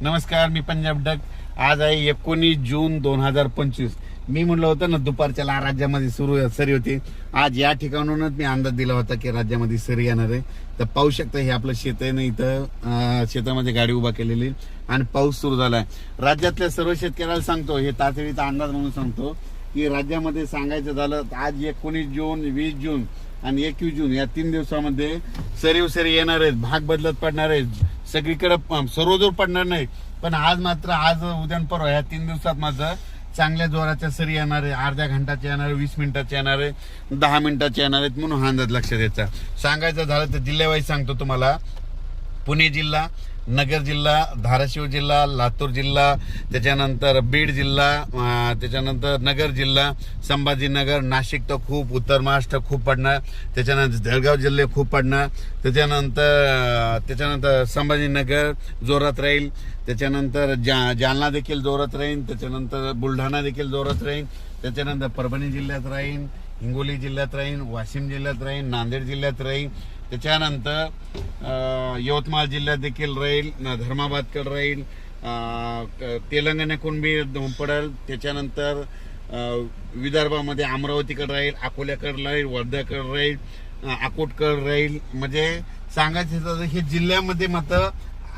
नमस्कार, मी पंजाब डक. आज आहे 19 जून 2025. मी म्हणलं होतं ना दुपारच्या राज्यामध्ये सरी होती. आज या ठिकाणूनच मी अंदाज दिला होता की राज्यामध्ये सरी येणार आहे. तर पाहू शकता हे आपलं शेत आहे ना, इथं शेतामध्ये गाडी उभा केलेली आणि पाऊस सुरू झालाय. राज्यातल्या सर्व शेतकऱ्याला सांगतो, हे तातडीचा अंदाज म्हणून सांगतो की राज्यामध्ये सांगायचं झालं तर आज 19 जून, 20 जून आणि 21 जून या 3 दिवसामध्ये सरी येणार आहेत. भाग बदलत पडणार आहेत. सगळीकडे सर्वजोर पडणार नाही, पण आज उद्या परवा या 3 दिवसात मात्र चांगल्या जोराच्या सरी येणार आहे. अर्ध्या घंटाच्या येणार आहे, 20 मिनिटाच्या येणार आहे, 10 मिनिटाच्या येणार आहेत. म्हणून हा अंदाज लक्षात द्यायचा. सांगायचं झालं तर जिल्ह्यावाईज सांगतो तुम्हाला. पुणे जिल्हा, नगर जिल्हा, धाराशिव जिल्हा, लातूर जिल्हा, त्याच्यानंतर बीड जिल्हा, त्याच्यानंतर नगर जिल्हा, संभाजीनगर, नाशिक तर खूप, उत्तर महाराष्ट्र खूप पडणार, त्याच्यानंतर जळगाव जिल्हे खूप पडणार, त्याच्यानंतर संभाजीनगर जोरात राहील, त्याच्यानंतर जालना देखील जोरात राहील, त्याच्यानंतर बुलढाणा देखील जोरात राहील, त्याच्यानंतर परभणी जिल्ह्यात राहील, हिंगोली जिल्ह्यात राहील, वाशिम जिल्ह्यात राहील, नांदेड जिल्ह्यात राहील, त्याच्यानंतर यवतमाळ जिल्ह्यात देखील राहील, धर्माबादकडे राहील, तेलंगणाकडून बी पडेल, त्याच्यानंतर विदर्भामध्ये अमरावतीकडे राहील, अकोल्याकडे राहील, वर्ध्याकडे राहील, अकोटकडे राहील. म्हणजे सांगायचं तर हे जिल्ह्यामध्ये मात्र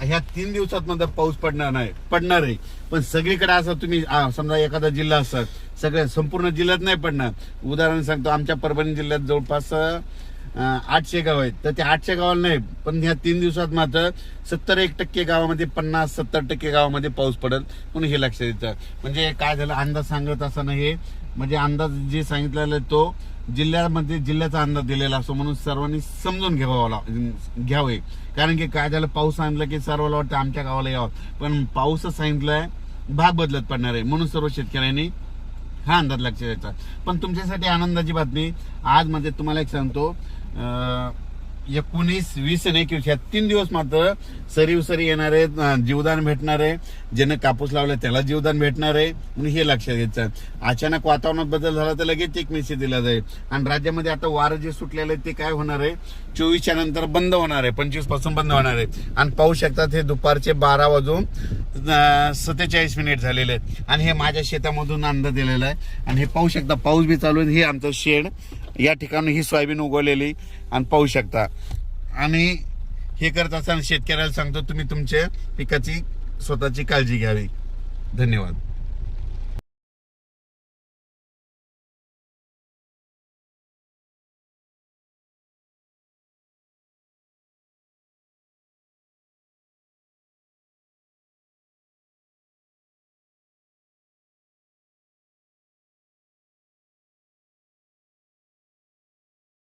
ह्या 3 दिवसात मात्र पाऊस पडणार आहे. पण सगळीकडे असं तुम्ही समजा एखादा जिल्हा असतात सगळ्या संपूर्ण जिल्ह्यात नाही पडणार. उदाहरण सांगतो, आमच्या परभणी जिल्ह्यात जवळपास 800 गाव आहेत. तर त्या 800 गावाला नाही, पण ह्या 3 दिवसात मात्र 70% गावामध्ये, 50-70% गावामध्ये पाऊस पडेल. म्हणून हे लक्षात येतं. म्हणजे काय झालं, अंदाज सांगत असताना हे म्हणजे अंदाज जे सांगितलेला तो जिल्ह्यामध्ये जिल्ह्याचा अंदाज दिलेला असतो. म्हणून सर्वांनी समजून घ्यावे. कारण की काय झालं, पाऊस सांगितलं की सर्वांना वाटतं आमच्या गावाला यावं, पण पाऊसच सांगितलाय भाग बदलत पडणार आहे. म्हणून सर्व शेतकऱ्यांनी हा अंदाज लक्षात द्यायचा. पण तुमच्यासाठी आनंदाची बातमी आज म्हणजे तुम्हाला एक सांगतो, 19, 20 आणि 21 या 3 दिवस मात्र सरी येणार आहे. जीवदान भेटणार आहे. ज्यानं कापूस लावला त्याला जीवदान भेटणार आहे. म्हणून हे लक्षात घ्यायचं. अचानक वातावरणात बदल झाला तर लगेच एक मेसेज दिला जाईल. आणि राज्यामध्ये आता वारं जे सुटलेलं आहे ते काय होणार आहे, 24च्या नंतर बंद होणार आहे, 25 पासून बंद होणार आहे. आणि पाहू शकतात हे दुपारचे 12 वाजून 47 मिनिट झालेले आहेत. आणि हे माझ्या शेतामधून अंदाज दिलेला आहे. आणि हे पाहू शकता पाऊस बी चालू आहे. हे आमचं शेड, या ठिकाणी ही सोयाबीन उगवलेली आणि पाहू शकता. आणि हे करत असताना शेतकऱ्याला सांगतो, तुम्ही तुमच्या पिकाची स्वतःची काळजी घ्यावी. धन्यवाद.